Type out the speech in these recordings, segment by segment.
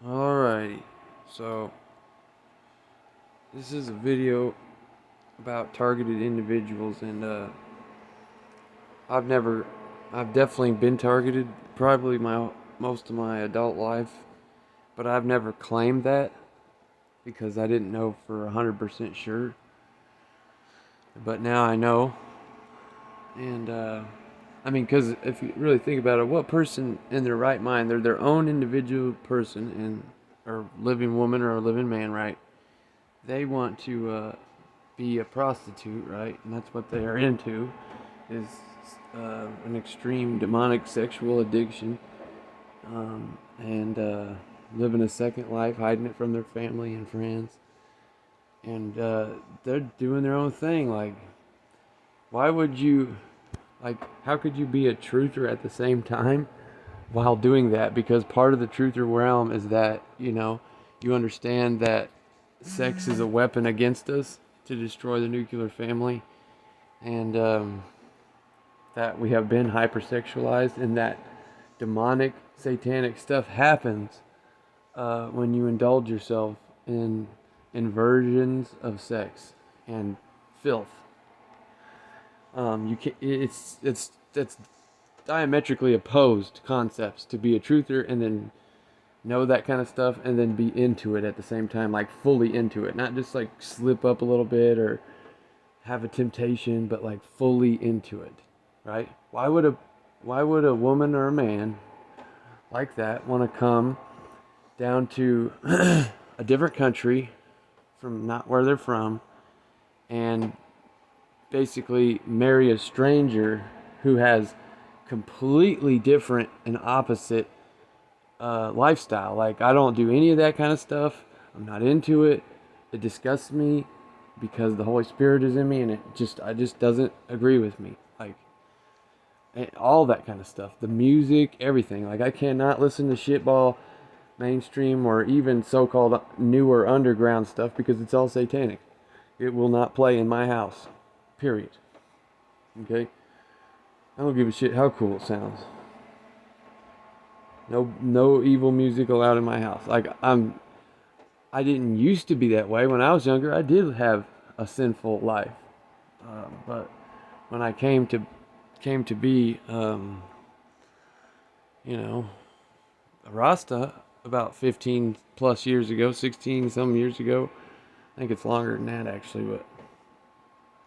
Alrighty, so this is a video about targeted individuals, and I've never, I've definitely been targeted, probably most of my adult life, but I've never claimed that because I didn't know for 100% sure. But now I know, and I mean, because if you really think about it, what person in their right mind, they're their own individual person, and or living woman or a living man, right? They want to be a prostitute, right? And that's what they are into, is an extreme demonic sexual addiction, and living a second life, hiding it from their family and friends. And they're doing their own thing. Like, why would you, like, how could you be a truther at the same time while doing that? Because part of the truther realm is that, you understand that sex is a weapon against us to destroy the nuclear family, and that we have been hypersexualized, and that demonic, satanic stuff happens when you indulge yourself in inversions of sex and filth. You can it's diametrically opposed concepts to be a truther and then know that kind of stuff and then be into it at the same time, like fully into it, not just like slip up a little bit or have a temptation, but like fully into it, right? Why would a woman or a man like that want to come down to a different country from not where they're from and basically marry a stranger who has completely different and opposite lifestyle? Like, I don't do any of that kind of stuff. I'm not into it. It disgusts me because the Holy Spirit is in me, and I just doesn't agree with me. Like, all that kind of stuff, the music, everything. Like, I cannot listen to shitball mainstream or even so-called newer underground stuff because it's all satanic. It will not play in my house. Period. Okay? I don't give a shit how cool it sounds. No evil music allowed in my house. Like, I didn't used to be that way. When I was younger, I did have a sinful life. But when I came to be a Rasta about 15 plus years ago, 16 some years ago. I think it's longer than that actually, but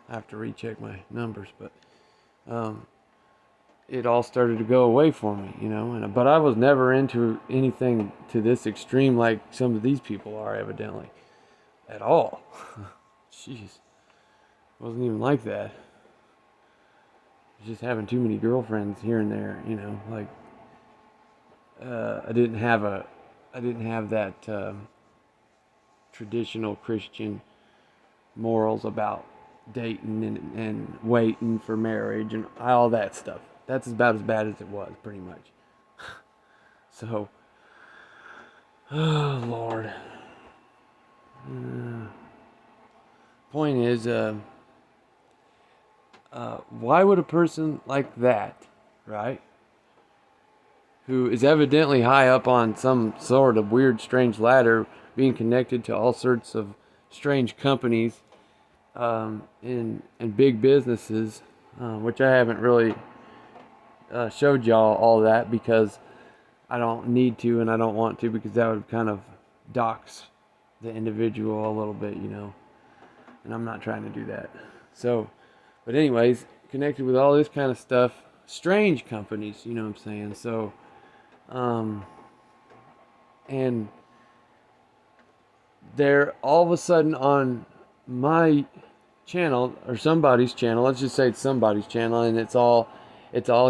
I have to recheck my numbers. But it all started to go away for me, but I was never into anything to this extreme like some of these people are, evidently, at all. Jeez, wasn't even like that. Just having too many girlfriends here and there, like I didn't have that traditional Christian morals about dating and waiting for marriage and all that stuff. That's about as bad as it was, pretty much. So, oh Lord. Point is, why would a person like that, right, who is evidently high up on some sort of weird, strange ladder, being connected to all sorts of strange companies, in big businesses, which I haven't really showed y'all all that because I don't need to and I don't want to, because that would kind of dox the individual a little bit, and I'm not trying to do that. So, but anyways, connected with all this kind of stuff, strange companies, you know what I'm saying? So, and they're all of a sudden on my channel or somebody's channel. Let's just say it's somebody's channel, and it's all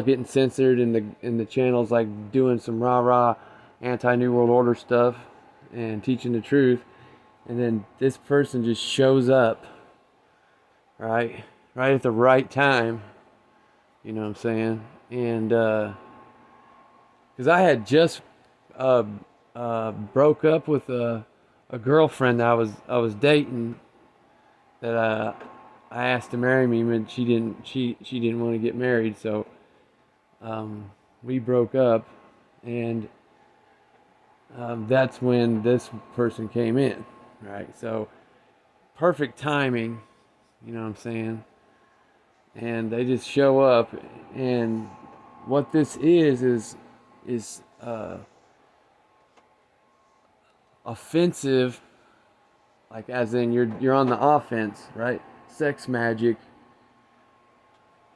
getting censored, and the channel's like doing some rah rah anti New World Order stuff and teaching the truth, and then this person just shows up, right at the right time. You know what I'm saying? And because I had just broke up with a girlfriend that I was dating, that I asked to marry me, but she didn't want to get married, so we broke up. And that's when this person came in, right? So perfect timing, you know what I'm saying? And they just show up, and what this is offensive, like as in you're on the offense, right? Sex magic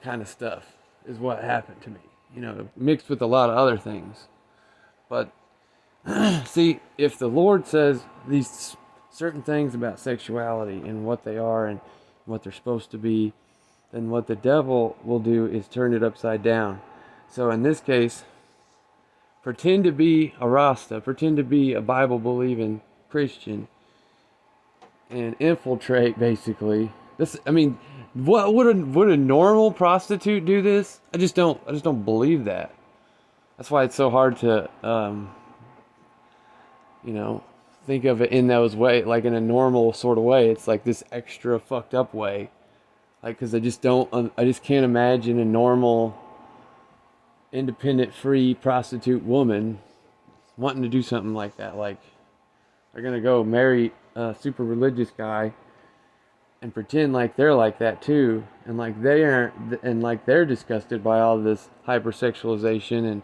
kind of stuff is what happened to me, mixed with a lot of other things. But see, if the Lord says these certain things about sexuality and what they are and what they're supposed to be, then what the devil will do is turn it upside down. So in this case, pretend to be a Rasta, pretend to be a Bible believing Christian, and infiltrate basically. What would a normal prostitute do this? I just don't believe that. That's why it's so hard to think of it in those way, like in a normal sort of way. It's like this extra fucked up way, like because I just can't imagine a normal, independent, free prostitute woman wanting to do something like that. Like they're gonna go marry a super religious guy and pretend like they're like that too, and like they aren't, and like they're disgusted by all this hypersexualization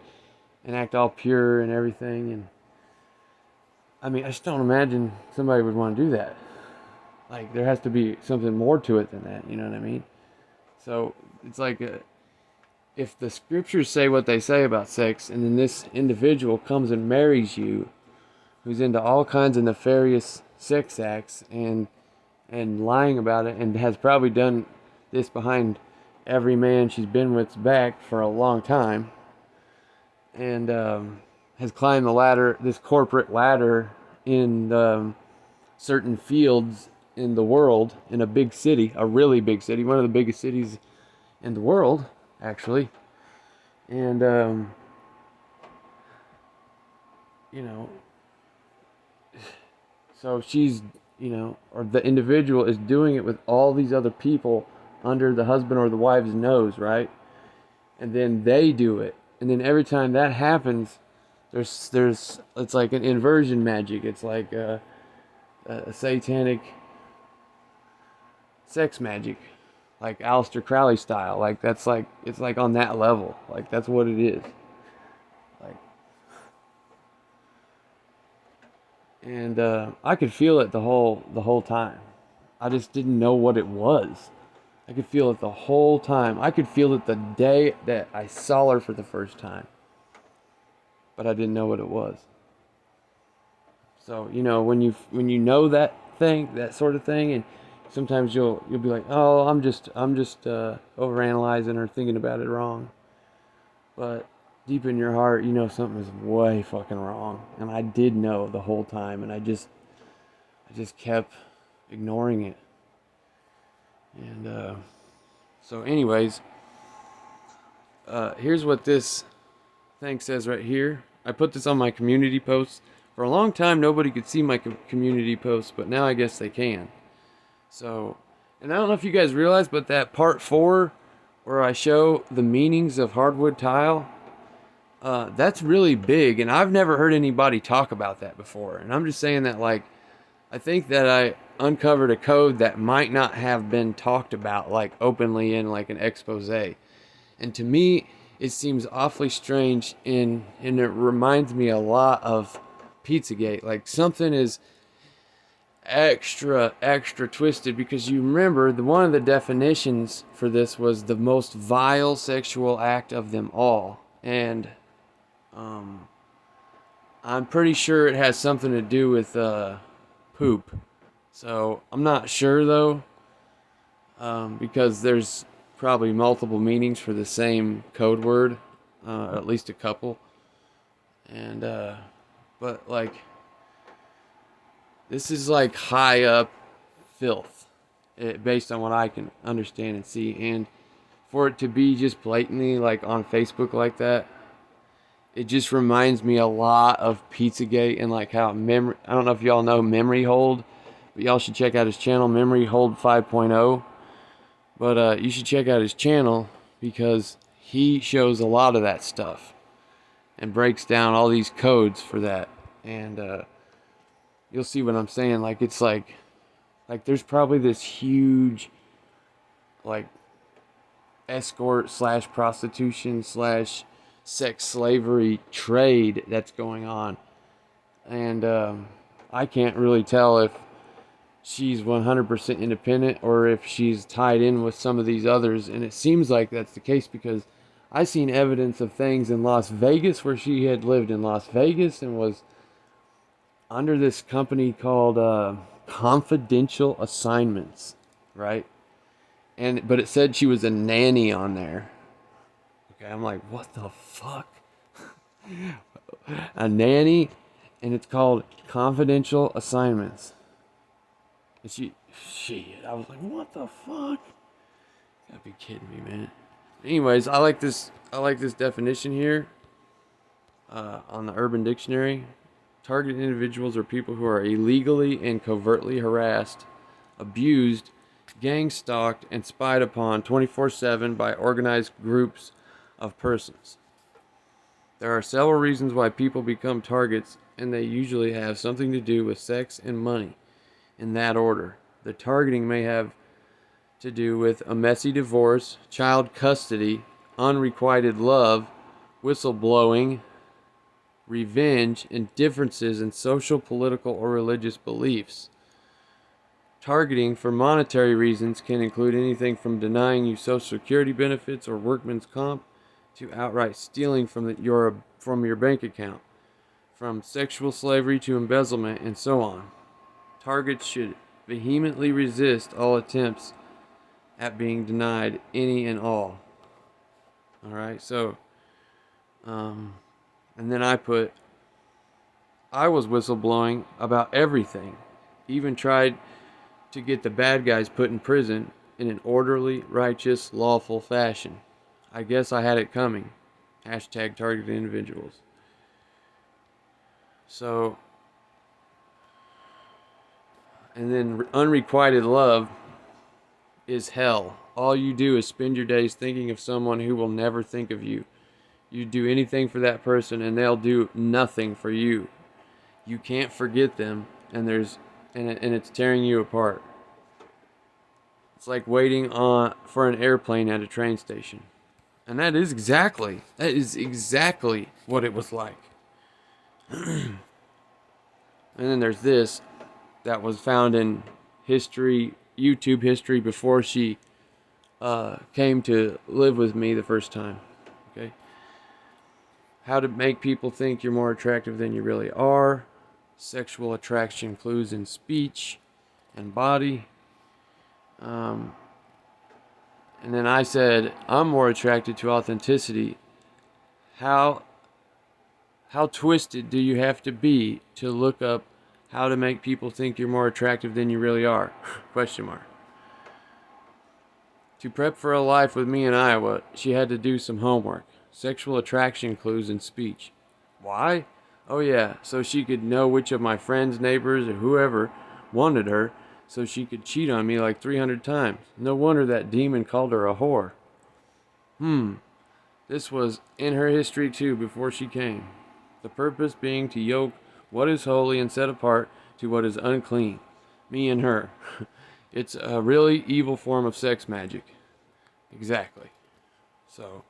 and act all pure and everything. And I just don't imagine somebody would want to do that. Like there has to be something more to it than that, you know what I mean? So it's like if the scriptures say what they say about sex, and then this individual comes and marries you, who's into all kinds of nefarious sex acts and lying about it, and has probably done this behind every man she's been with's back for a long time, and has climbed the ladder, this corporate ladder, in certain fields in the world, in a big city, a really big city, one of the biggest cities in the world, actually. And so she's, or the individual is doing it with all these other people under the husband or the wife's nose, right? And then they do it. And then every time that happens, there's it's like an inversion magic. It's like a satanic sex magic, like Aleister Crowley style. Like it's like on that level. Like that's what it is. Like, and I could feel it the whole time. I just didn't know what it was. I could feel it the whole time. I could feel it the day that I saw her for the first time, but I didn't know what it was. So when you know that thing, that sort of thing, and sometimes you'll be like, oh, I'm just overanalyzing or thinking about it wrong, but deep in your heart, something is way fucking wrong, and I did know the whole time, and I just kept ignoring it. And so anyways, here's what this thing says right here. I put this on my community posts. For a long time, nobody could see my community posts, but now I guess they can. So, and I don't know if you guys realize, but that part 4, where I show the meanings of hardwood tile, that's really big, and I've never heard anybody talk about that before. And I'm just saying that, like, I think that I uncovered a code that might not have been talked about, like, openly in, like, an expose. And to me, it seems awfully strange, and it reminds me a lot of Pizzagate. Like, something is extra twisted, because you remember one of the definitions for this was the most vile sexual act of them all. And I'm pretty sure it has something to do with poop. So I'm not sure though, because there's probably multiple meanings for the same code word, at least a couple. And but like, this is like high up filth, based on what I can understand and see. And for it to be just blatantly like on Facebook like that, it just reminds me a lot of Pizzagate, and like how I don't know if y'all know Memory Hold, but y'all should check out his channel, Memory Hold 5.0. But you should check out his channel, because he shows a lot of that stuff and breaks down all these codes for that. and you'll see what I'm saying. Like, it's like there's probably this huge, like, escort slash prostitution slash sex slavery trade that's going on, and I can't really tell if she's 100% independent or if she's tied in with some of these others, and it seems like that's the case because I seen evidence of things in Las Vegas where she had lived in Las Vegas and was under this company called Confidential Assignments, right? But it said she was a nanny on there. Okay, I'm like, what the fuck? A nanny, and it's called Confidential Assignments. And shit, I was like, what the fuck? You gotta be kidding me, man. Anyways, I like this definition here on the Urban Dictionary. Targeted individuals are people who are illegally and covertly harassed, abused, gang stalked, and spied upon 24/7 by organized groups of persons. There are several reasons why people become targets, and they usually have something to do with sex and money, in that order. The targeting may have to do with a messy divorce, child custody, unrequited love, whistleblowing, revenge, and differences in social, political, or religious beliefs. Targeting for monetary reasons can include anything from denying you Social Security benefits or workman's comp to outright stealing from your bank account, from sexual slavery to embezzlement, and so on. Targets should vehemently resist all attempts at being denied any and all. Alright, so, and then I was whistleblowing about everything. Even tried to get the bad guys put in prison in an orderly, righteous, lawful fashion. I guess I had it coming. Hashtag targeted individuals. So, and then unrequited love is hell. All you do is spend your days thinking of someone who will never think of you. You do anything for that person and they'll do nothing for you. You can't forget them, and it's tearing you apart. It's like waiting for an airplane at a train station. And that is exactly what it was like. And then there's this that was found in YouTube history before she came to live with me the first time. Okay. How to make people think you're more attractive than you really are. Sexual attraction clues in speech and body. And then I said, I'm more attracted to authenticity. How twisted do you have to be to look up how to make people think you're more attractive than you really are? Question mark. To prep for a life with me in Iowa, she had to do some homework. Sexual attraction clues in speech. Why? Oh yeah, so she could know which of my friends, neighbors, or whoever wanted her, so she could cheat on me like 300 times. No wonder that demon called her a whore. This was in her history too before she came. The purpose being to yoke what is holy and set apart to what is unclean. Me and her. It's a really evil form of sex magic. Exactly. So,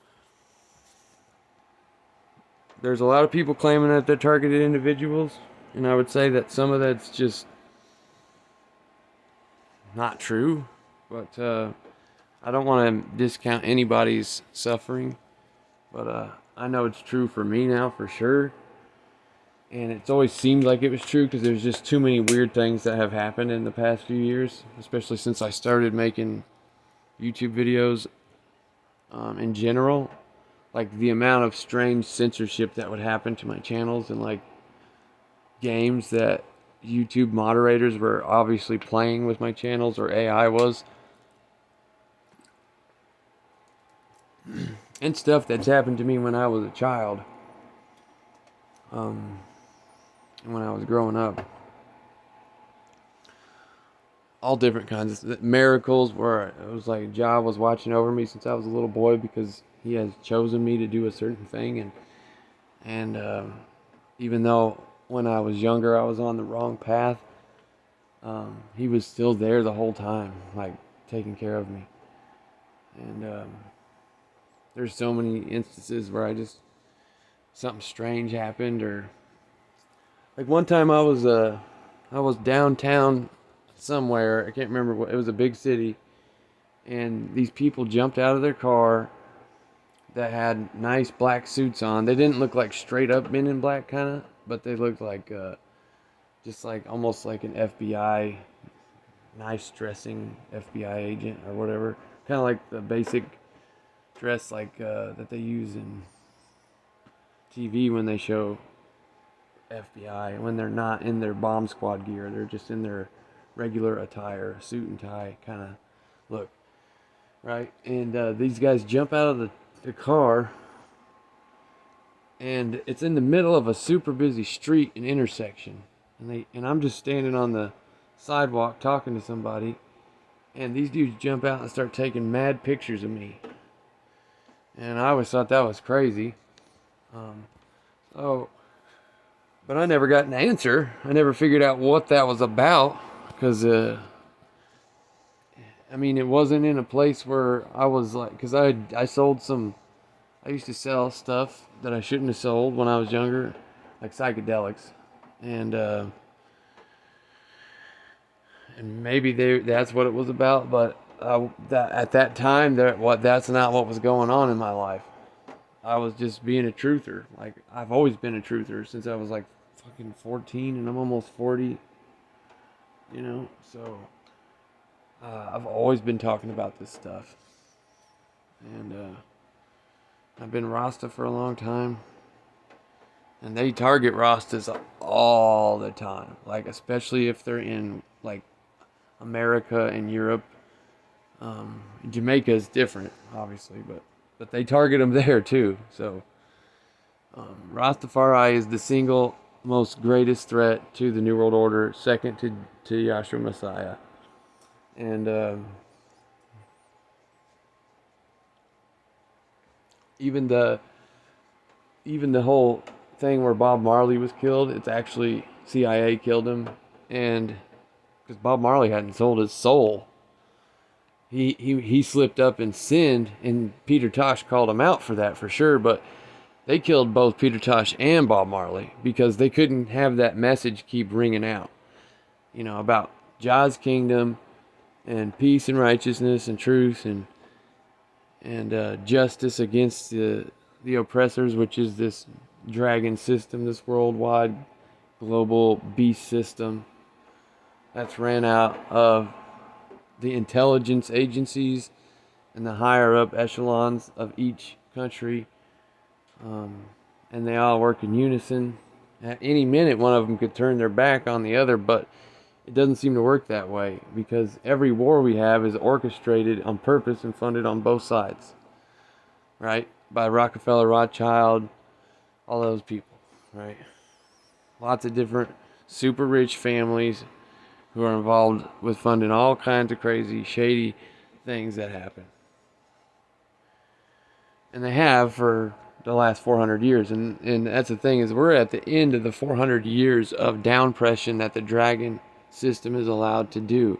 there's a lot of people claiming that they're targeted individuals, and I would say that some of that's just not true, but I don't want to discount anybody's suffering, but I know it's true for me now for sure, and it's always seemed like it was true because there's just too many weird things that have happened in the past few years, especially since I started making YouTube videos in general. Like the amount of strange censorship that would happen to my channels, and like games that YouTube moderators were obviously playing with my channels, or AI was, and stuff that's happened to me when I was a child, when I was growing up. All different kinds of miracles where it was like God was watching over me since I was a little boy because He has chosen me to do a certain thing, and even though when I was younger I was on the wrong path, he was still there the whole time, like taking care of me. And there's so many instances where something strange happened, or like one time I was downtown somewhere. I can't remember what. It was a big city, and these people jumped out of their car that had nice black suits on. They didn't look like straight up Men in Black kind of, but they looked like just like almost like an FBI, nice dressing FBI agent or whatever. Kind of like the basic dress like that they use in TV when they show FBI, when they're not in their bomb squad gear. They're just in their regular attire, suit and tie kind of look, right? And these guys jump out of the car, and it's in the middle of a super busy street and intersection, and I'm just standing on the sidewalk talking to somebody, and these dudes jump out and start taking mad pictures of me, and I always thought that was crazy. So, but I never got an answer. I never figured out what that was about, because I mean, it wasn't in a place where I was like, because I sold some. I used to sell stuff that I shouldn't have sold when I was younger, like psychedelics, and maybe that's what it was about. But at that time, that's not what was going on in my life. I was just being a truther. Like, I've always been a truther since I was like fucking 14, and I'm almost 40. You know, so I've always been talking about this stuff, and I've been Rasta for a long time, and they target Rastas all the time. Like, especially if they're in like America and Europe. Jamaica is different, obviously, but they target them there too. So Rastafari is the single most greatest threat to the New World Order, second to Yahshua Messiah, and even the whole thing where Bob Marley was killed, it's actually CIA killed him, and because Bob Marley hadn't sold his soul. He slipped up and sinned, and Peter Tosh called him out for that for sure, but they killed both Peter Tosh and Bob Marley because they couldn't have that message keep ringing out, you know, about Jah's kingdom and peace and righteousness and truth and justice against the oppressors, which is this dragon system, this worldwide global beast system that's ran out of the intelligence agencies and the higher up echelons of each country, and they all work in unison. At any minute, one of them could turn their back on the other, but it doesn't seem to work that way, because every war we have is orchestrated on purpose and funded on both sides, right? By Rockefeller, Rothschild, all those people, right? Lots of different super rich families who are involved with funding all kinds of crazy, shady things that happen. And they have for the last 400 years. And that's the thing, is we're at the end of the 400 years of downpression that the dragon system is allowed to do.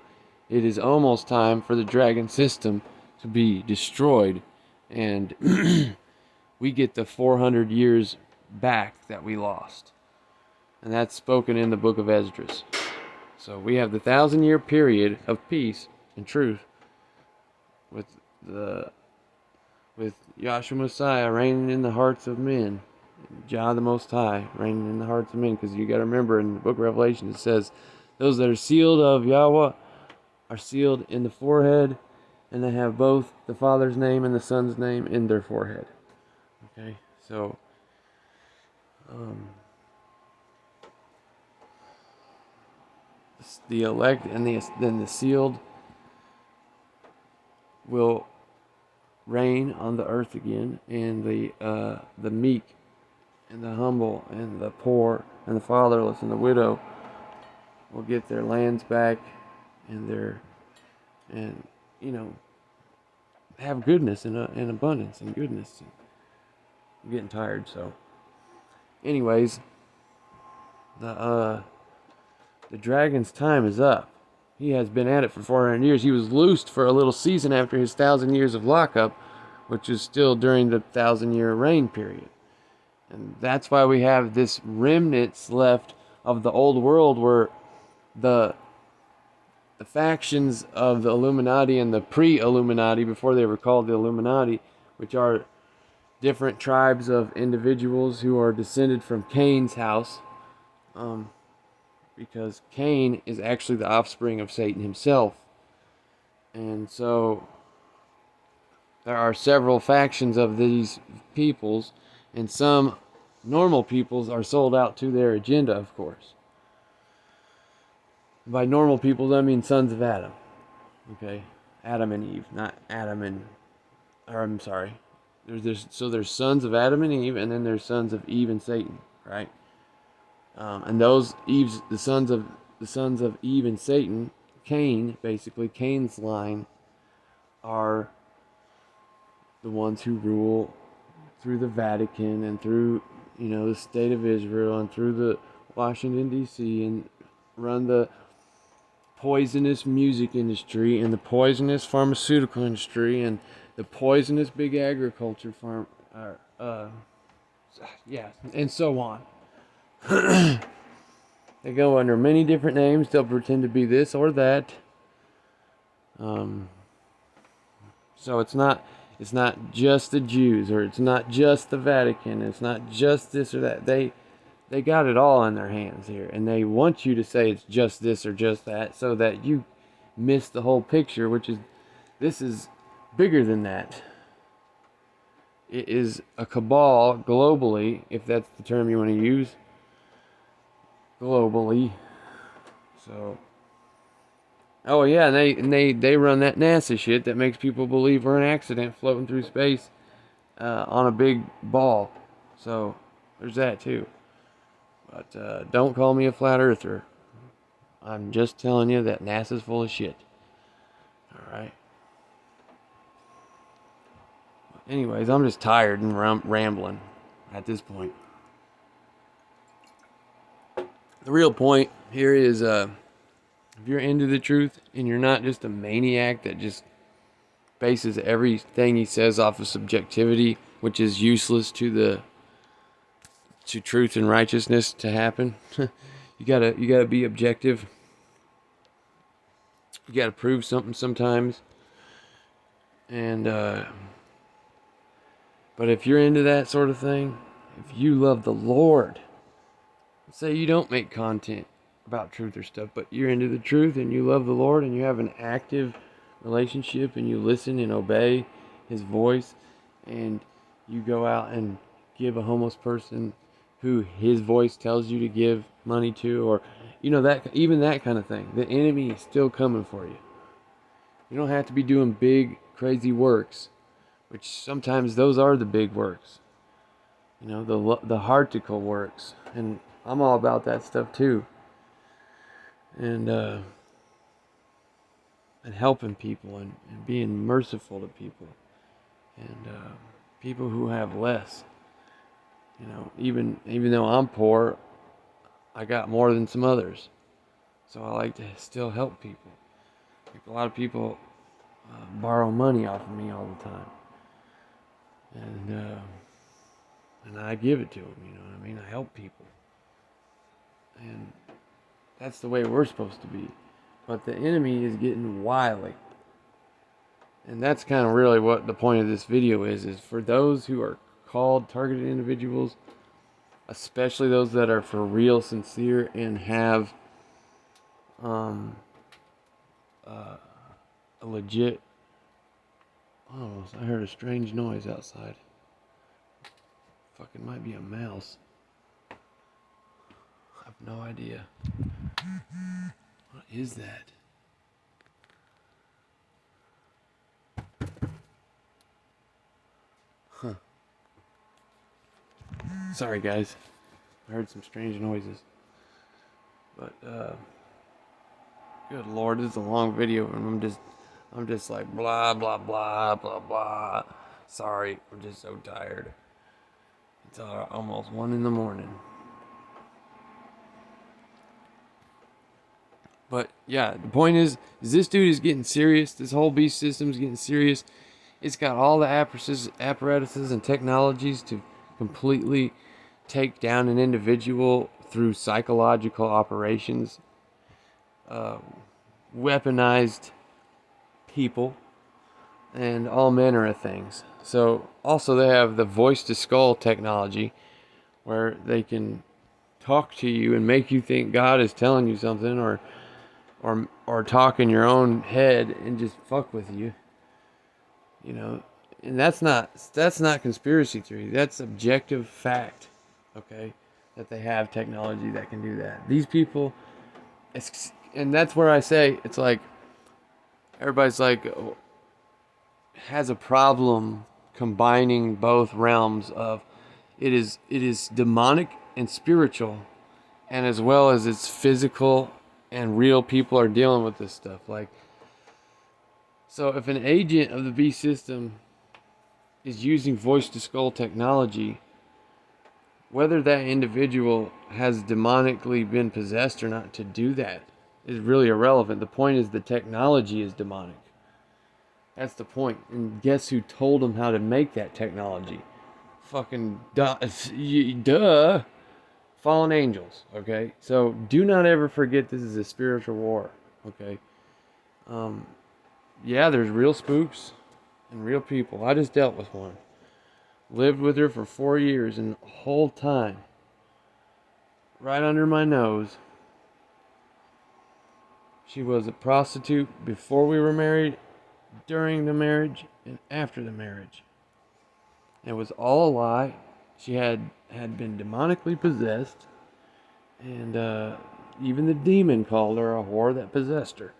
It is almost time for the dragon system to be destroyed. And we get the 400 years back that we lost. And that's spoken in the book of Esdras. So we have the 1,000-year period of peace and truth with Yahshua Messiah reigning in the hearts of men, Jah the Most High reigning in the hearts of men. Because you got to remember, in the book of Revelation it says, those that are sealed of Yahweh are sealed in the forehead, and they have both the Father's name and the Son's name in their forehead. Okay, so the elect and then the sealed will reign on the earth again, and the meek and the humble and the poor and the fatherless and the widow will get their lands back, and have goodness and abundance and goodness. I'm getting tired, so anyways, the dragon's time is up. He has been at it for 400 years. He was loosed for a little season after his 1,000 years of lockup, which is still during the 1,000-year reign period. And that's why we have this remnants left of the old world, where the factions of the Illuminati and the pre-Illuminati, before they were called the Illuminati, which are different tribes of individuals who are descended from Cain's house, because Cain is actually the offspring of Satan himself. And so there are several factions of these peoples, and some normal peoples are sold out to their agenda, of course. By normal peoples, I mean sons of Adam. Okay? Adam and Eve, not Adam and... Or, I'm sorry. There's sons of Adam and Eve, and then there's sons of Eve and Satan, right? And those the sons of Eve and Satan, Cain, basically, Cain's line, are the ones who rule through the Vatican and through, the state of Israel and through the Washington, D.C., and run the poisonous music industry and the poisonous pharmaceutical industry and the poisonous big agriculture farm, and so on. They go under many different names. They'll pretend to be this or that. So it's not just the Jews, or it's not just the Vatican. It's not just this or that. They got it all in their hands here, and they want you to say it's just this or just that, so that you miss the whole picture, this is bigger than that. It is a cabal globally, if that's the term you want to use. Globally. So, oh yeah, and they run that NASA shit that makes people believe we're an accident floating through space on a big ball. So there's that too. But don't call me a flat earther. I'm just telling you that NASA's full of shit. Alright. Anyways, I'm just tired and rambling at this point. The real point here is, if you're into the truth and you're not just a maniac that just bases everything he says off of subjectivity, which is useless to truth and righteousness to happen. you gotta be objective. You gotta prove something sometimes. And but if you're into that sort of thing, if you love the Lord, say you don't make content about truth or stuff, but you're into the truth and you love the Lord and you have an active relationship and you listen and obey His voice, and you go out and give a homeless person who His voice tells you to give money to, or that kind of thing, the enemy is still coming for you. You don't have to be doing big crazy works, which sometimes those are the big works, the heartical works, and I'm all about that stuff too, and helping people and being merciful to people, and people who have less. Even though I'm poor, I got more than some others. So I like to still help people. Like, a lot of people borrow money off of me all the time. And I give it to them, you know what I mean? I help people. And that's the way we're supposed to be. But the enemy is getting wily. And that's kind of really what the point of this video is for those who are called targeted individuals, especially those that are for real sincere and have a legit... Oh, I heard a strange noise outside. Fucking might be a mouse. I have no idea. What is that? Huh. Sorry guys. I heard some strange noises. But good Lord, this is a long video and I'm just like blah blah blah blah blah. Sorry, I'm just so tired. It's almost 1 a.m. But yeah, the point is this dude is getting serious. This whole beast system is getting serious. It's got all the apparatuses and technologies to completely take down an individual through psychological operations, weaponized people, and all manner of things. So also they have the voice to skull technology where they can talk to you and make you think God is telling you something, or talk in your own head and just fuck with you. You know, and that's not conspiracy theory. That's objective fact. Okay, that they have technology that can do that. These people, and that's where I say it's like everybody's like has a problem combining both realms of it is demonic and spiritual, and as well as it's physical and real people are dealing with this stuff. Like, so if an agent of the beast system is using voice to skull technology, whether that individual has demonically been possessed or not to do that is really irrelevant. The point is the technology is demonic. That's the point. And guess who told them how to make that technology? Fucking duh. Fallen angels. Okay? So do not ever forget this is a spiritual war. Okay? Yeah, there's real spooks and real people. I just dealt with one. Lived with her for 4 years, and the whole time, right under my nose, she was a prostitute before we were married, during the marriage, and after the marriage. It was all a lie. She had been demonically possessed, and even the demon called her a whore that possessed her.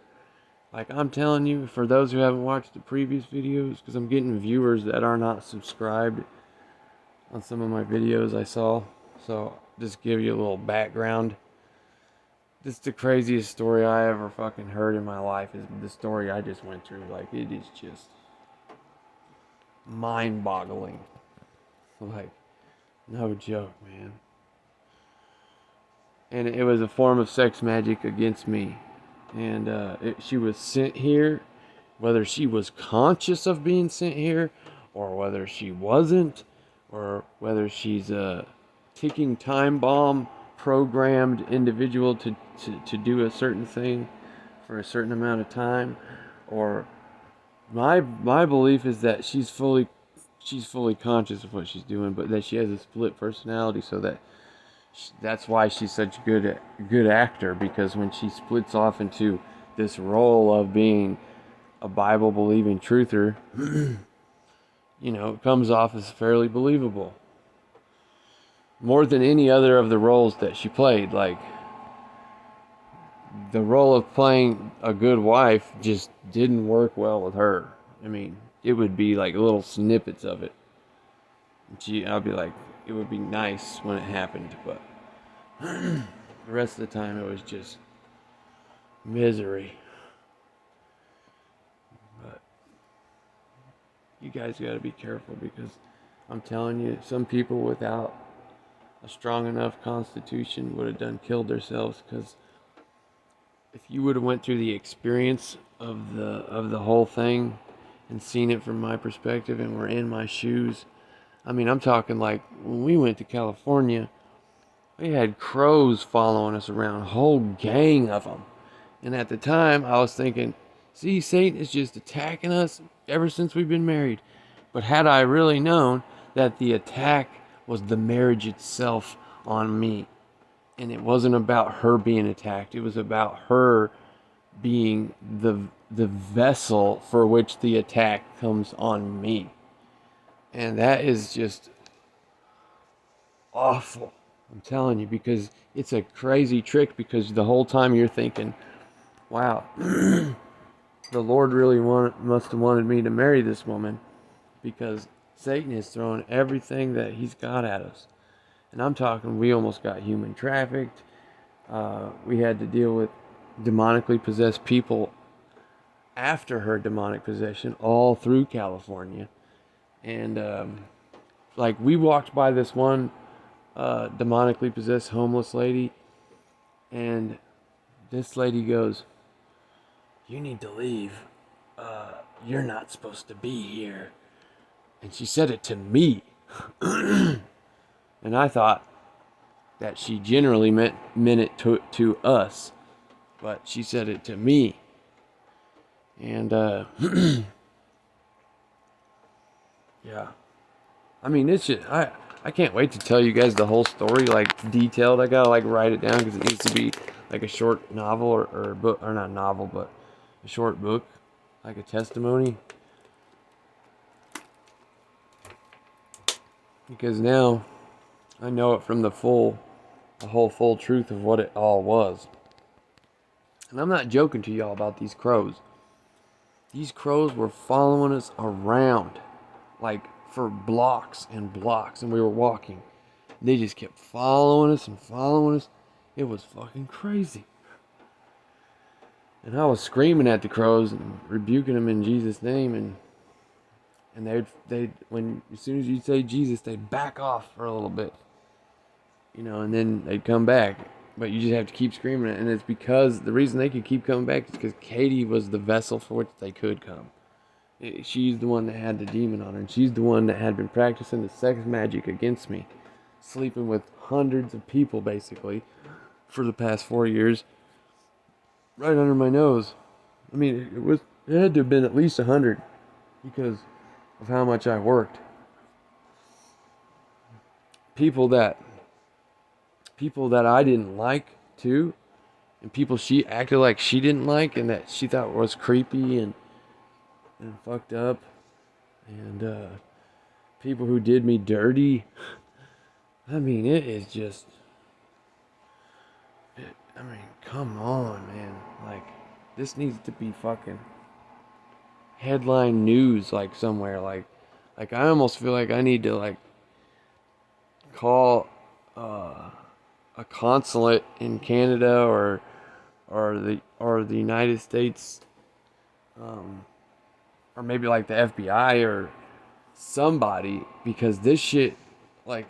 Like, I'm telling you, for those who haven't watched the previous videos, because I'm getting viewers that are not subscribed on some of my videos I saw. So, just give you a little background. This is the craziest story I ever fucking heard in my life, is the story I just went through. Like, it is just mind-boggling. Like, no joke, man. And it was a form of sex magic against me. And she was sent here, whether she was conscious of being sent here, or whether she wasn't, or whether she's a ticking time bomb programmed individual to do a certain thing for a certain amount of time, or my belief is that she's fully conscious of what she's doing, but that she has a split personality, so that's why she's such a good actor, because when she splits off into this role of being a Bible believing truther, you know, it comes off as fairly believable. More than any other of the roles that she played. Like, the role of playing a good wife just didn't work well with her. I mean, it would be like little snippets of it. I'll be like, it would be nice when it happened, but the rest of the time it was just misery. But you guys got to be careful, because I'm telling you, some people without a strong enough constitution would have killed themselves, because if you would have went through the experience of the whole thing and seen it from my perspective and were in my shoes, I mean, I'm talking like when we went to California, we had crows following us around, a whole gang of them. And at the time, I was thinking, see, Satan is just attacking us ever since we've been married. But had I really known that the attack was the marriage itself on me, and it wasn't about her being attacked, it was about her being the vessel for which the attack comes on me. And that is just awful, I'm telling you, because it's a crazy trick, because the whole time you're thinking, wow, the Lord really must have wanted me to marry this woman, because Satan is throwing everything that he's got at us. And I'm talking, we almost got human trafficked. We had to deal with demonically possessed people after her demonic possession all through California. And like, we walked by this one demonically possessed homeless lady, and this lady goes, "You need to leave. You're not supposed to be here." And she said it to me. And I thought that she generally meant it to us. But she said it to me. And, yeah. I mean, it's just, I can't wait to tell you guys the whole story, like, detailed. I gotta, like, write it down because it needs to be, like, a short novel or a book, or not novel, but a short book, like a testimony. Because now I know it from the whole full truth of what it all was. And I'm not joking to y'all about these crows. These crows were following us around, like for blocks and blocks, and we were walking. They just kept following us and following us. It was fucking crazy. And I was screaming at the crows and rebuking them in Jesus' name, and they'd when as soon as you say Jesus, they'd back off for a little bit, and then they'd come back. But you just have to keep screaming it, and it's because the reason they could keep coming back is because Katie was the vessel for which they could come. She's the one that had the demon on her, and she's the one that had been practicing the sex magic against me, sleeping with hundreds of people basically for the past 4 years, right under my nose. I mean, it had to have been at least 100 because of how much I worked. People that I didn't like too, and people she acted like she didn't like and that she thought was creepy and fucked up, and people who did me dirty. I mean, it is just, come on, man. Like, this needs to be fucking headline news, like, somewhere. Like I almost feel like I need to, like, call a consulate in Canada or the United States, or maybe like the FBI or somebody, because this shit, like,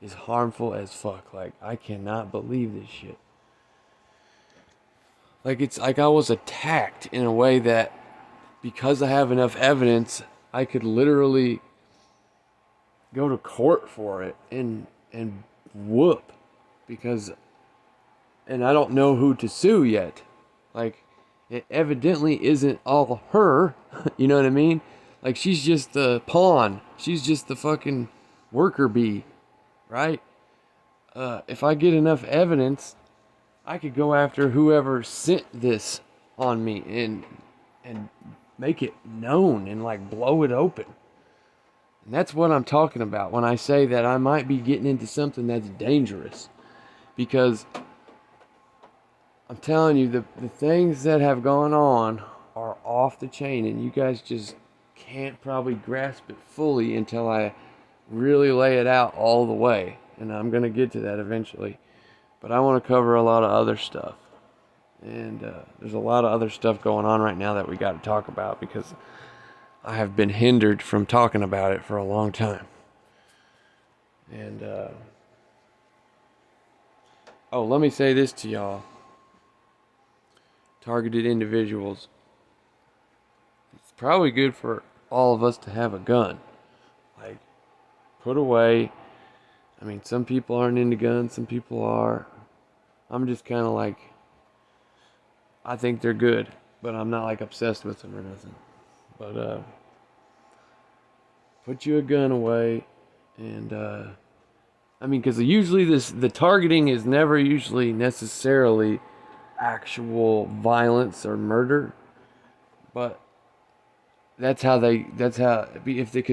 is harmful as fuck. Like, I cannot believe this shit. Like, it's like I was attacked in a way that, because I have enough evidence, I could literally go to court for it and whoop, and I don't know who to sue yet. Like, it evidently isn't all her. You know what I mean? Like, she's just the pawn. She's just the fucking worker bee, right? If I get enough evidence, I could go after whoever sent this on me and make it known and, like, blow it open. And that's what I'm talking about when I say that I might be getting into something that's dangerous. Because I'm telling you, the things that have gone on are off the chain, and you guys just can't probably grasp it fully until I really lay it out all the way. And I'm going to get to that eventually. But I want to cover a lot of other stuff. And there's a lot of other stuff going on right now that we got to talk about, because I have been hindered from talking about it for a long time. And, let me say this to y'all. Targeted individuals. It's probably good for all of us to have a gun. Like, put away. I mean, some people aren't into guns, some people are. I'm just kind of like, I think they're good, but I'm not like obsessed with them or nothing. But, put you a gun away, and, because usually the targeting is never usually necessarily actual violence or murder, but because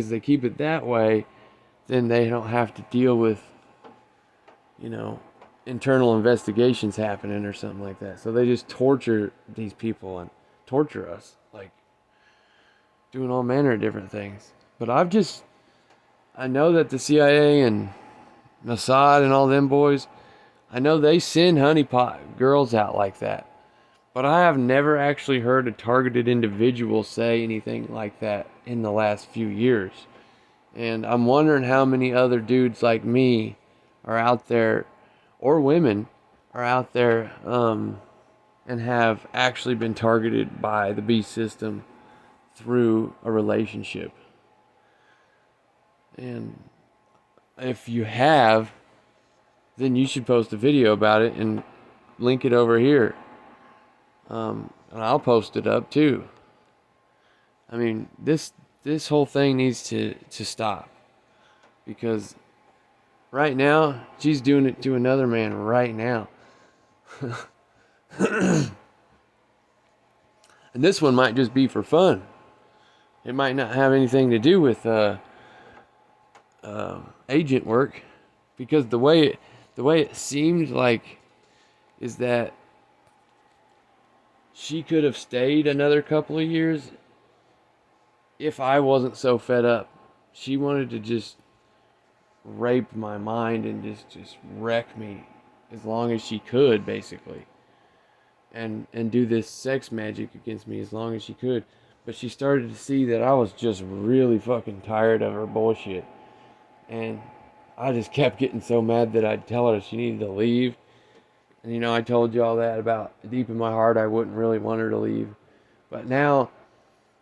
they keep it that way, then they don't have to deal with, internal investigations happening or something like that. So they just torture these people and torture us, like doing all manner of different things. But I know that the CIA and Mossad and all them boys, I know they send honeypot girls out like that. But I have never actually heard a targeted individual say anything like that in the last few years. And I'm wondering how many other dudes like me are out there, or women are out there, and have actually been targeted by the beast system through a relationship. And if you have, then you should post a video about it and link it over here. And I'll post it up too. I mean, this whole thing needs to stop, because right now she's doing it to another man right now. And this one might just be for fun. It might not have anything to do with agent work, because the way it seemed like is that she could have stayed another couple of years if I wasn't so fed up. She wanted to just rape my mind and just wreck me as long as she could, basically. And do this sex magic against me as long as she could. But she started to see that I was just really fucking tired of her bullshit. And I just kept getting so mad that I'd tell her she needed to leave. And, you know, I told you all that about deep in my heart I wouldn't really want her to leave. But now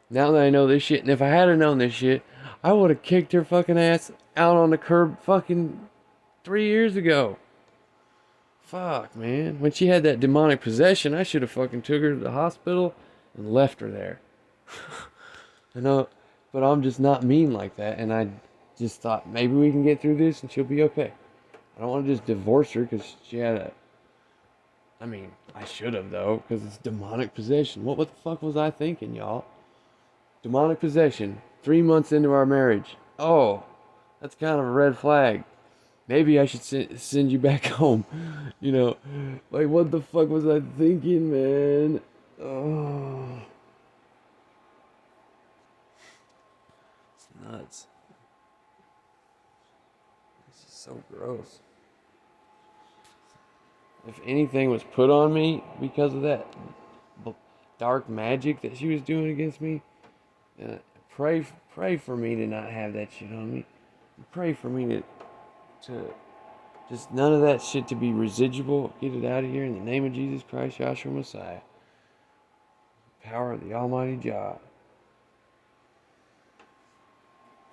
that I know this shit, and if I hadn't known this shit, I would have kicked her fucking ass out on the curb fucking 3 years ago. Fuck, man. When she had that demonic possession, I should have fucking took her to the hospital and left her there. I know, but I'm just not mean like that, and I just thought maybe we can get through this and she'll be okay. I don't want to just divorce her because she had a... I mean, I should have, though, because it's demonic possession. What the fuck was I thinking, y'all? Demonic possession, 3 months into our marriage. Oh, that's kind of a red flag. Maybe I should send you back home. You know, like, what the fuck was I thinking, man? Oh. It's nuts. This is so gross. If anything was put on me because of that dark magic that she was doing against me, pray for me to not have that shit on me. Pray for me to just none of that shit to be residual. Get it out of here in the name of Jesus Christ, Yahshua Messiah. Power of the Almighty Jah.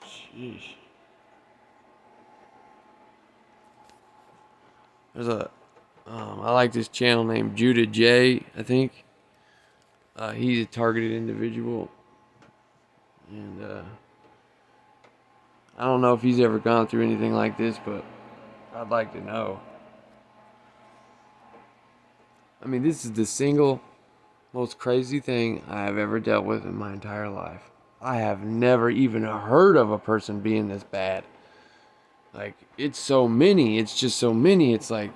Sheesh. There's I like this channel named Judah J, I think. He's a targeted individual. And I don't know if he's ever gone through anything like this, but I'd like to know. I mean, this is the single most crazy thing I have ever dealt with in my entire life. I have never even heard of a person being this bad. Like, it's so many. It's just so many. It's like,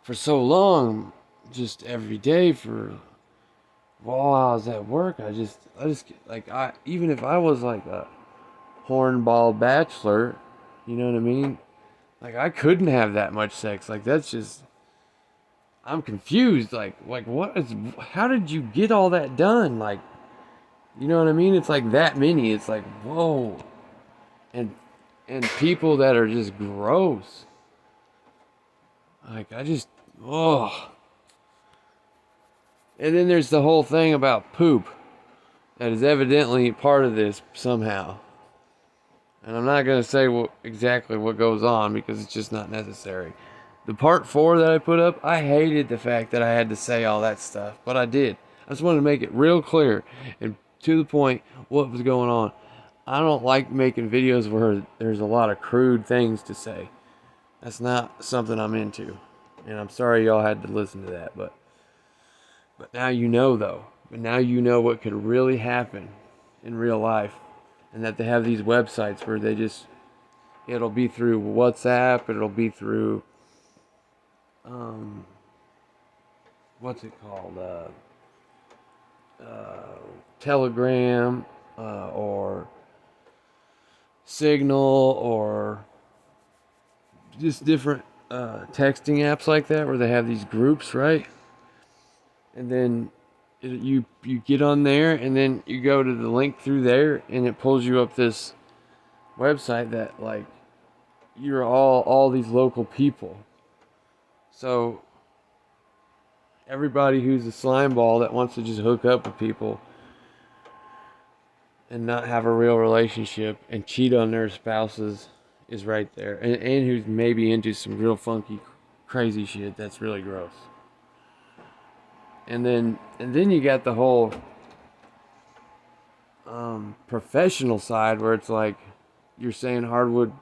for so long, just every day while I was at work, I just, like, even if I was like a hornball bachelor, you know what I mean? Like, I couldn't have that much sex. Like, that's just, I'm confused. Like, how did you get all that done? Like, you know what I mean? It's like that many. It's like, whoa. And people that are just gross. Like, oh. And then there's the whole thing about poop that is evidently part of this somehow. And I'm not going to say exactly what goes on because it's just not necessary. The part 4 that I put up, I hated the fact that I had to say all that stuff, but I did. I just wanted to make it real clear and to the point what was going on. I don't like making videos where there's a lot of crude things to say. That's not something I'm into. And I'm sorry y'all had to listen to that, but now you know, though. But now you know what could really happen in real life. And that they have these websites where they just, it'll be through WhatsApp, it'll be through, what's it called? Telegram, or Signal, or just different texting apps like that where they have these groups, right? And then you get on there, and then you go to the link through there, and it pulls you up this website that, like, you're all these local people. So everybody who's a slime ball that wants to just hook up with people and not have a real relationship and cheat on their spouses is right there. And who's maybe into some real funky, crazy shit that's really gross. And then you got the whole professional side where it's like you're saying hardwood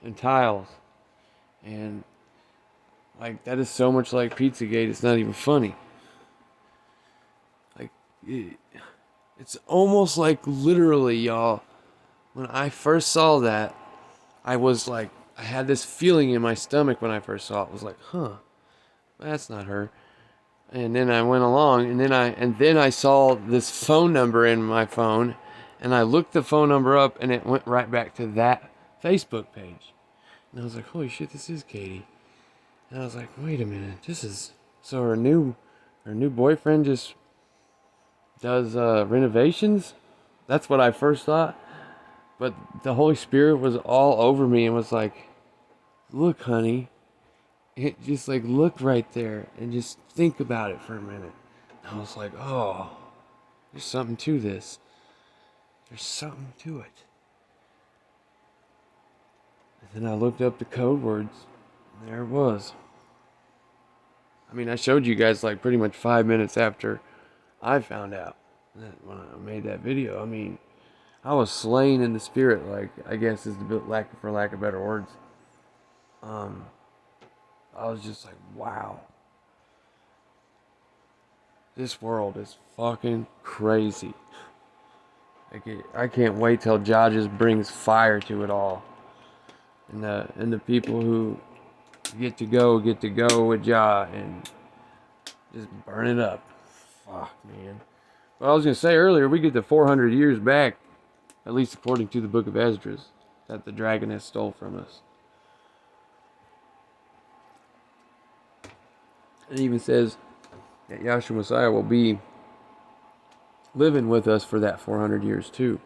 and tiles. And like that is so much like Pizzagate, it's not even funny. Like it's almost like literally, y'all, when I first saw that, I was like, I had this feeling in my stomach when I first saw it. It was like, huh, that's not her. And then I went along, and then I saw this phone number in my phone, and I looked the phone number up, and it went right back to that Facebook page. And I was like, holy shit, this is Katie. And I was like, wait a minute, this is so her new boyfriend just does renovations? That's what I first thought. But the Holy Spirit was all over me and was like, look, honey. It just like, look right there and just think about it for a minute. And I was like, oh, there's something to this. There's something to it. And then I looked up the code words, and there it was. I mean, I showed you guys like pretty much 5 minutes after I found out that when I made that video. I mean, I was slain in the spirit, like, I guess is the for lack of better words. I was just like, wow. This world is fucking crazy. I can't wait till Jah just brings fire to it all. And the people who get to go with Jah and just burn it up. Fuck, man. But I was going to say earlier, we get the 400 years back, at least according to the book of Esdras, that the dragon has stole from us. It even says that Yahshua Messiah will be living with us for that 400 years too.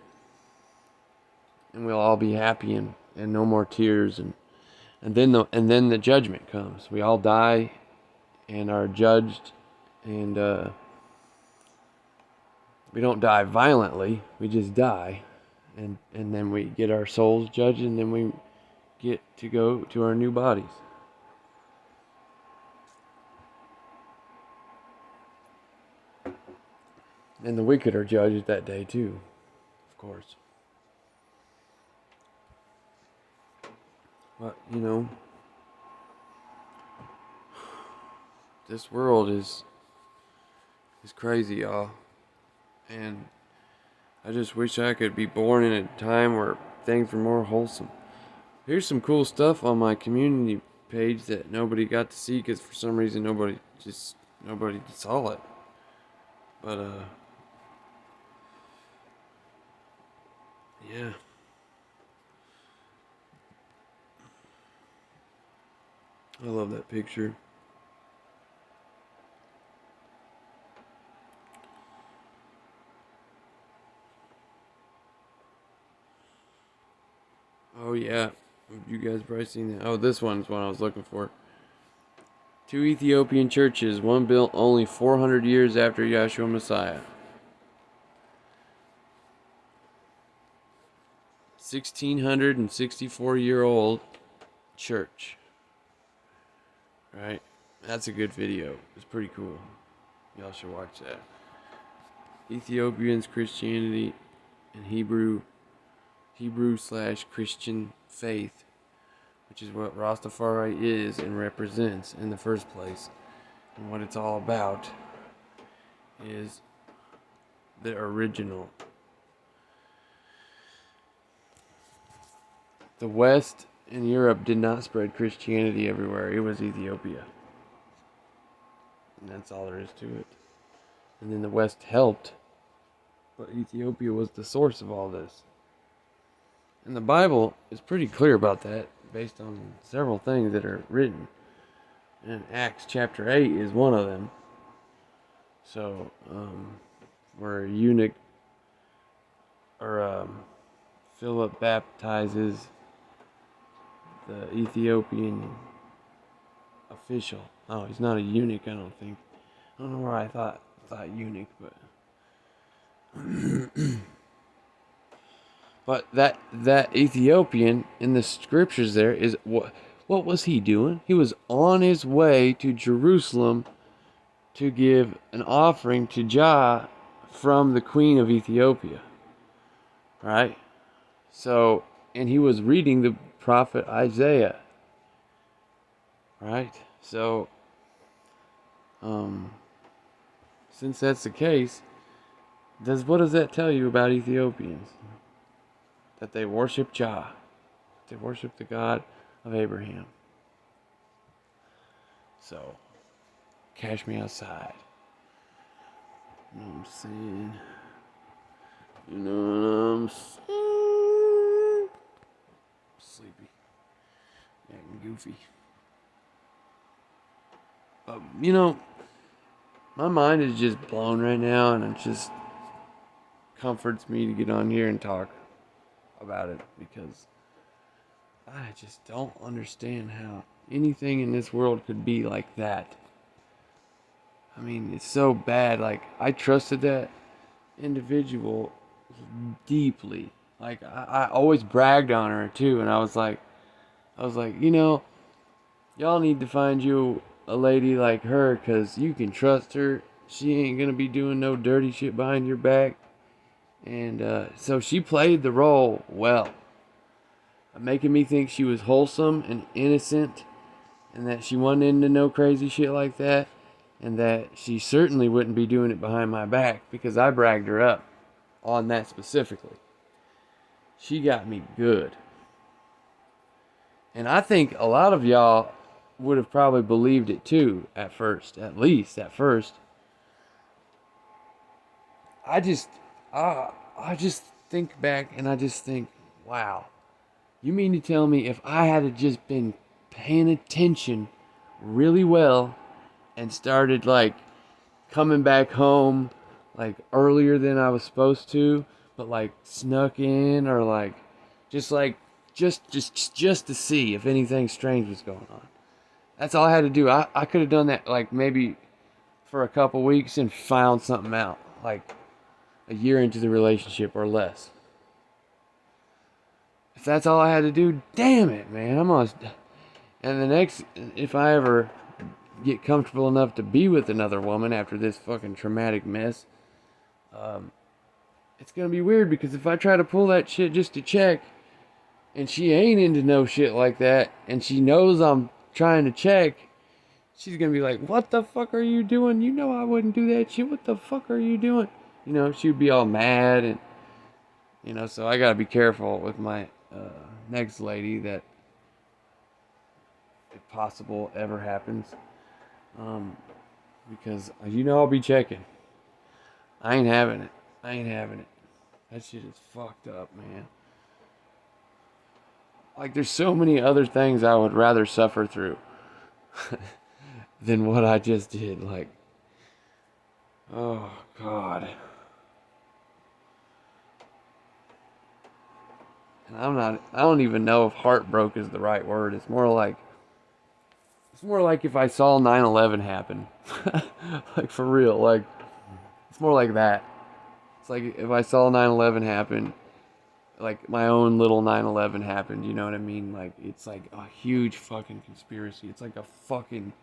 And we'll all be happy and no more tears and then the judgment comes. We all die and are judged, and we don't die violently, we just die, and then we get our souls judged, and then we get to go to our new bodies. And the wicked are judged that day too, of course. But, you know, this world is crazy, y'all. And I just wish I could be born in a time where things were more wholesome. Here's some cool stuff on my community page that nobody got to see because for some reason nobody saw it. But, yeah. I love that picture. Oh yeah, you guys probably seen that. Oh, this one's one I was looking for. 2 Ethiopian churches, one built only 400 years after Yahshua Messiah. 1664-year-old church. Right? That's a good video. It's pretty cool. Y'all should watch that. Ethiopians, Christianity, and Hebrew/Christian faith, which is what Rastafari is and represents in the first place. And what it's all about is the original. The West and Europe did not spread Christianity everywhere. It was Ethiopia. And that's all there is to it. And then the West helped, but Ethiopia was the source of all this. And the Bible is pretty clear about that, based on several things that are written. And Acts chapter 8 is one of them. So, where a eunuch, or Philip baptizes the Ethiopian official. Oh, he's not a eunuch, I don't think. I don't know why I thought eunuch, but that Ethiopian in the scriptures there is what was he doing? He was on his way to Jerusalem to give an offering to Jah from the queen of Ethiopia. Right? So, and he was reading the prophet Isaiah. Right? So, since that's the case, what does that tell you about Ethiopians? That they worship Jah. They worship the God of Abraham. So, cash me outside. You know what I'm saying? You know what I'm saying? Sleepy. Acting goofy. You know, my mind is just blown right now, and it just comforts me to get on here and talk about it, because I just don't understand how anything in this world could be like that. I mean, it's so bad. Like, I trusted that individual deeply. Like, I always bragged on her too, and I was like, you know, y'all need to find you a lady like her, cause you can trust her. She ain't gonna be doing no dirty shit behind your back. And so she played the role well, making me think she was wholesome and innocent, and that she wasn't into no crazy shit like that, and that she certainly wouldn't be doing it behind my back, because I bragged her up on that specifically. She got me good. And I think a lot of y'all would have probably believed it too at first, at least at first. I just think back and I just think, wow. You mean to tell me if I had just been paying attention really well and started like coming back home like earlier than I was supposed to, but like snuck in, or like just to see if anything strange was going on. That's all I had to do. I could have done that like maybe for a couple weeks and found something out, like a year into the relationship or less. If that's all I had to do, damn it, man, I'm on. And the next, if I ever get comfortable enough to be with another woman after this fucking traumatic mess, it's gonna be weird, because if I try to pull that shit just to check, and she ain't into no shit like that, and she knows I'm trying to check, she's gonna be like, what the fuck are you doing? You know I wouldn't do that shit. What the fuck are you doing? You know, she'd be all mad, and you know, so I gotta be careful with my next lady, that if possible ever happens, because you know I'll be checking. I ain't having it. That shit is fucked up, man. Like, there's so many other things I would rather suffer through than what I just did. Like, oh God. And I don't even know if heartbroken is the right word. It's more like if I saw 9/11 happen. Like, for real. Like, it's more like that. It's like if I saw 9/11 happen, like my own little 9/11 happened, you know what I mean? Like, it's like a huge fucking conspiracy. It's like a fucking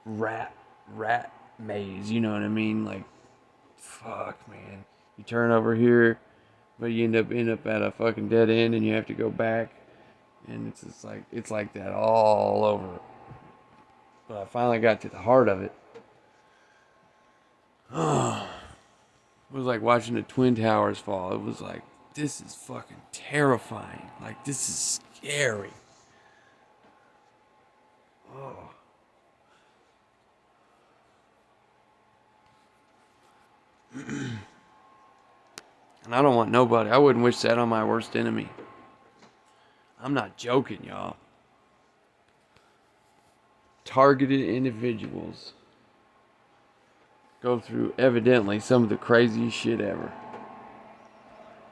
rat maze, you know what I mean? Like, fuck, man. You turn over here, but you end up at a fucking dead end, and you have to go back, and it's like that all over. But I finally got to the heart of it. It was like watching the Twin Towers fall. It was like, this is fucking terrifying. Like, this is scary. Oh. And I don't want nobody. I wouldn't wish that on my worst enemy. I'm not joking, y'all. Targeted individuals go through evidently some of the craziest shit ever.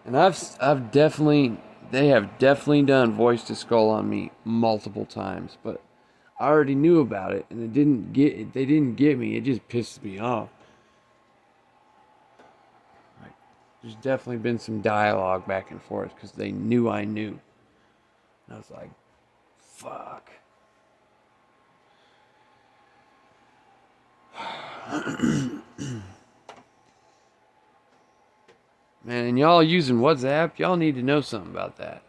And they have definitely done voice to skull on me multiple times, but I already knew about it, and they didn't get me. It just pisses me off. Like, there's definitely been some dialogue back and forth because they knew I knew. And I was like, fuck. Man, and y'all using WhatsApp, y'all need to know something about that.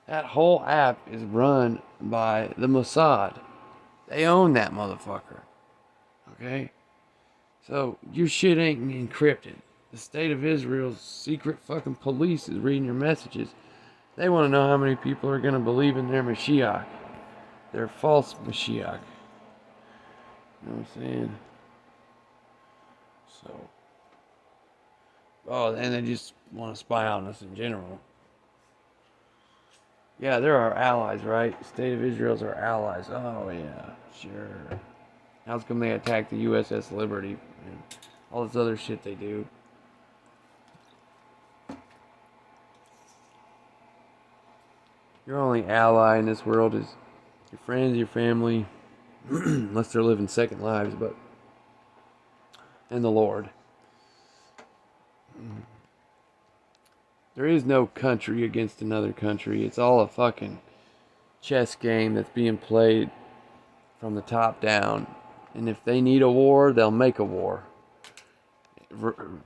That whole app is run by the Mossad. They own that motherfucker. Okay? So, your shit ain't encrypted. The state of Israel's secret fucking police is reading your messages. They want to know how many people are going to believe in their Mashiach. Their false Mashiach. You know what I'm saying? So. Oh, and they just want to spy on us in general. Yeah, they're our allies, right? The state of Israel's our allies. Oh, yeah, sure. How's come they attacked the USS Liberty and all this other shit they do? Your only ally in this world is your friends, your family, unless they're living second lives, but and the Lord. There is no country against another country. It's all a fucking chess game that's being played from the top down. And if they need a war, they'll make a war.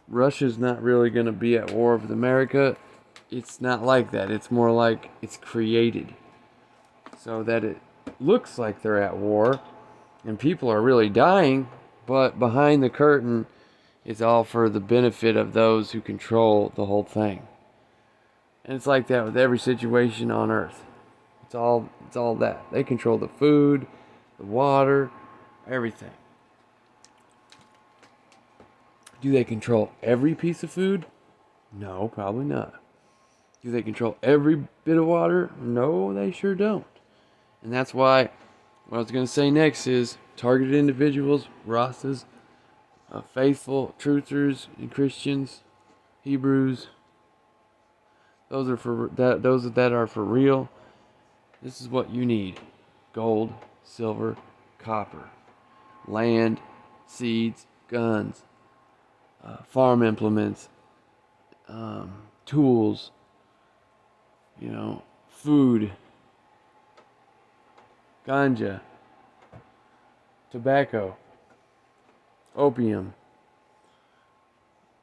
Russia's not really going to be at war with America. It's not like that. It's more like it's created so that it looks like they're at war and people are really dying, but behind the curtain, it's all for the benefit of those who control the whole thing. And it's like that with every situation on Earth. It's all that. They control the food, the water, everything. Do they control every piece of food? No, probably not. Do they control every bit of water? No, they sure don't. And that's why what I was going to say next is targeted individuals, Rastas, faithful truthers and Christians, Hebrews. Those that are for real. This is what you need: gold, silver, copper, land, seeds, guns, farm implements, tools, food, ganja, tobacco, opium.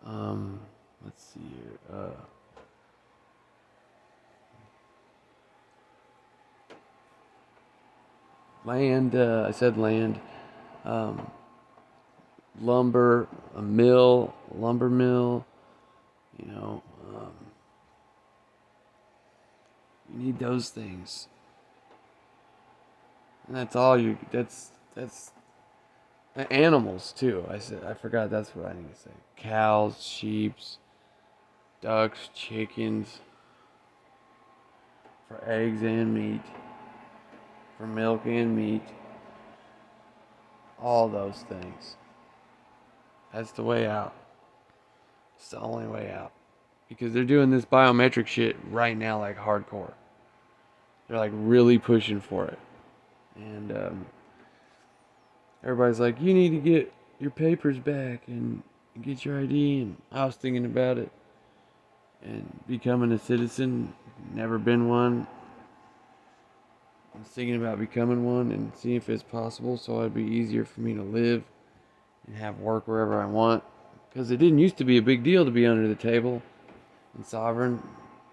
Let's see here. Land, I said land. Lumber, lumber mill, you need those things. And that's all that's animals too. I forgot that's what I need to say. Cows, sheep, ducks, chickens, for eggs and meat, for milk and meat. All those things. That's the way out. It's the only way out. Because they're doing this biometric shit right now like hardcore. They're like really pushing for it. And everybody's like, you need to get your papers back and get your ID. And I was thinking about it and becoming a citizen. Never been one. I was thinking about becoming one and seeing if it's possible so it'd be easier for me to live and have work wherever I want. Because it didn't used to be a big deal to be under the table and sovereign.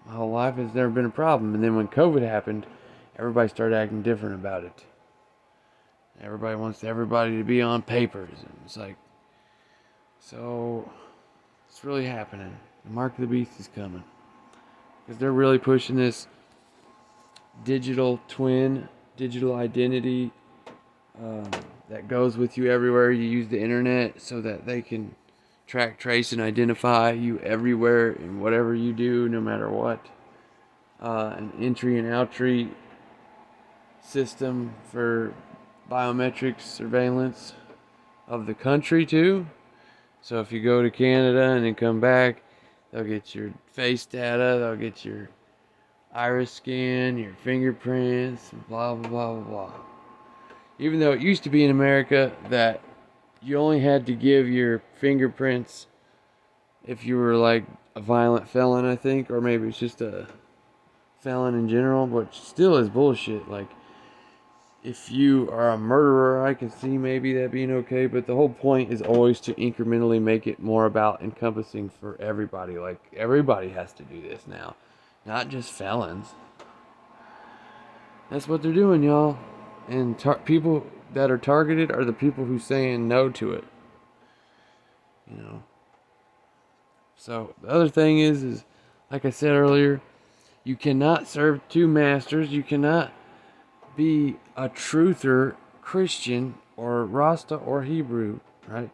My whole life has never been a problem. And then when COVID happened, everybody started acting different about it. Everybody wants everybody to be on papers. And it's like, so it's really happening. The mark of the beast is coming. Because they're really pushing this digital twin, digital identity that goes with you everywhere you use the internet so that they can track, trace, and identify you everywhere in whatever you do, no matter what. An entry and outry system for biometric surveillance of the country too. So if you go to Canada and then come back, they'll get your face data, they'll get your iris scan, your fingerprints, blah, blah, blah, blah, blah. Even though it used to be in America that you only had to give your fingerprints if you were like a violent felon, I think, or maybe it's just a felon in general, but still is bullshit. Like, if you are a murderer, I can see maybe that being okay, but the whole point is always to incrementally make it more about encompassing for everybody. Like, everybody has to do this now, not just felons. That's what they're doing, y'all. And people that are targeted are the people who saying no to it. You know. So the other thing is like I said earlier, you cannot serve two masters. You cannot be a truther Christian or Rasta or Hebrew, right?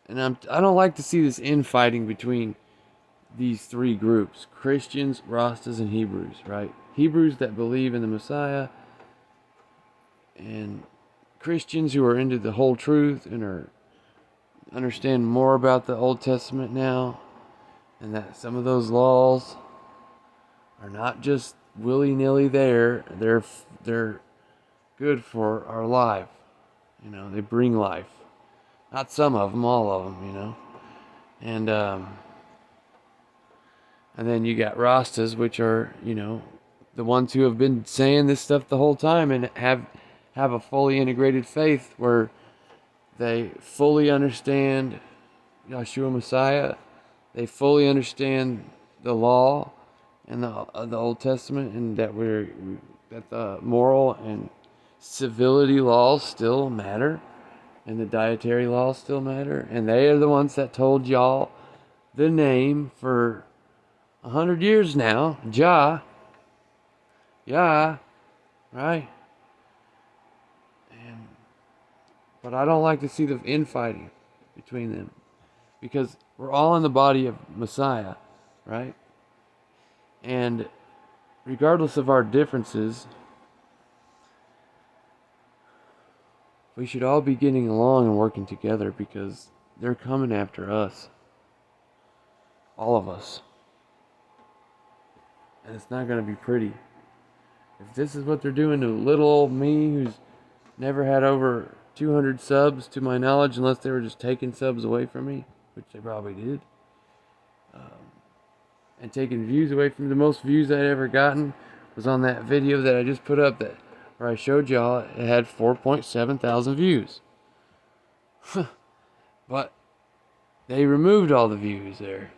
And I don't like to see this infighting between these three groups: Christians, Rastas, and Hebrews, right? Hebrews that believe in the Messiah, and Christians who are into the whole truth and are understand more about the Old Testament now, and that some of those laws are not just willy-nilly there. They're good for our life. You know, they bring life. Not some of them, all of them, you know. And then you got Rastas, which are, you know, the ones who have been saying this stuff the whole time and have a fully integrated faith where they fully understand Yeshua Messiah. They fully understand the law and the Old Testament, and that the moral and civility laws still matter, and the dietary laws still matter, and they are the ones that told y'all the name for 100 years now, Jah, right? But I don't like to see the infighting between them, because we're all in the body of Messiah, right? And regardless of our differences, we should all be getting along and working together, because they're coming after us. All of us. And it's not going to be pretty. If this is what they're doing to little old me, who's never had over 200 subs to my knowledge, unless they were just taking subs away from me, which they probably did, and taking views away from the most views I'd ever gotten was on that video that I just put up, that where I showed y'all it had 4.7 thousand views. But they removed all the views there.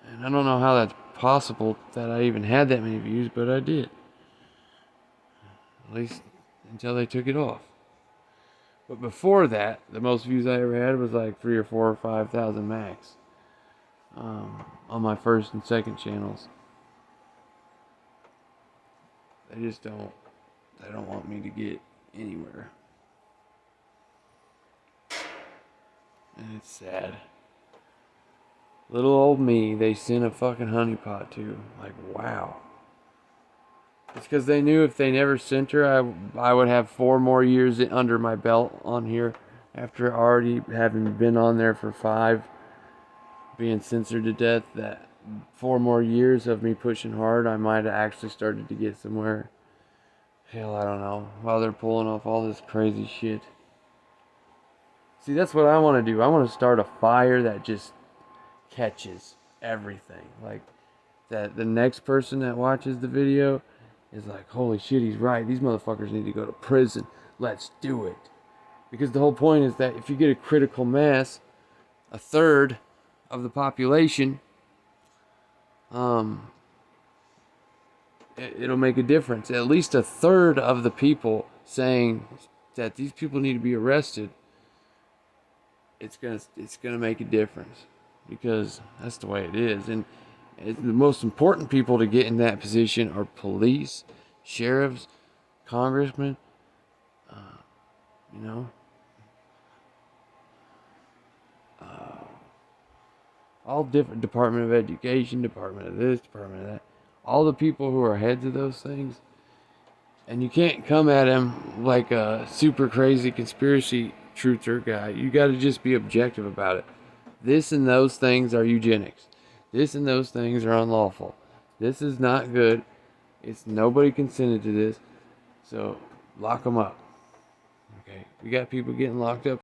And I don't know how that's possible that I even had that many views, but I did. At least until they took it off. But before that, the most views I ever had was like 3 or 4 or 5,000 max. On my first and second channels. They don't want me to get anywhere. And it's sad. Little old me, they sent a fucking honeypot to. Like, wow. It's because they knew if they never sent her, I would have 4 more years under my belt on here, after already having been on there for 5, being censored to death. That 4 more years of me pushing hard, I might have actually started to get somewhere. Hell, I don't know. While they're pulling off all this crazy shit. See, that's what I want to do. I want to start a fire that just catches everything. Like, that the next person that watches the video is like, holy shit, he's right. These motherfuckers need to go to prison. Let's do it. Because the whole point is that if you get a critical mass, a third of the population, it'll make a difference. At least a third of the people saying that these people need to be arrested, it's gonna make a difference, because that's the way it is. And the most important people to get in that position are police, sheriffs, congressmen, you know, all different, Department of Education, Department of this, Department of that, all the people who are heads of those things. And you can't come at them like a super crazy conspiracy truther guy. You got to just be objective about it. This and those things are eugenics. This and those things are unlawful. This is not good. It's nobody consented to this. So lock them up. Okay, we got people getting locked up